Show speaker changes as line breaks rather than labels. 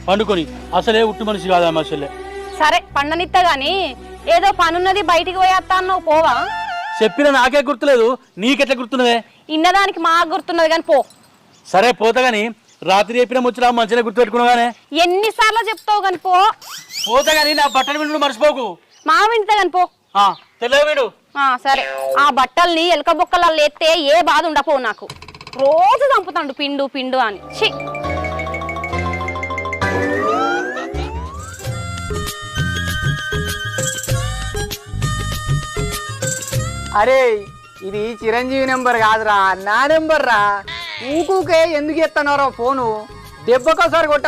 పండుకొని అసలే ఉట్టు మనిషి కాదా అసలే.
సరే పండనిత్తా గాని ఏదో పనున్నది బయటికి పోయేస్తా అన్నావు పోవా?
చెప్పిన నాకే గుర్తులేదు, నీకెట్లా గుర్తున్నదే?
ఇన్నదానికి మాకు గుర్తున్నది కానీ పో.
సరే పోతా గాని రాత్రి చెప్పిన ముచ్చట మంచిగా గుర్తుపెట్టుకున్నాగానే.
ఎన్నిసార్లు చెప్తావు కానీ పో.
పోతా గాని నా బట్టలు విండు మర్చిపోకు.
మా వింటా కానీ పో.
తెలియదు వీడు.
సరే ఆ బట్టల్ని ఎలక బొక్కలలో ఎత్తే ఏ బాధ ఉండపో. నాకు రోజు చంపుతాడు పిండు పిండు అని. ఛీ
అరే ఇది చిరంజీవి నెంబర్ కాదురా, నా నెంబర్ రా. ఊకూకే ఎందుకు ఎత్తన్నారో ఫోను, దెబ్బకోసారి కొట్ట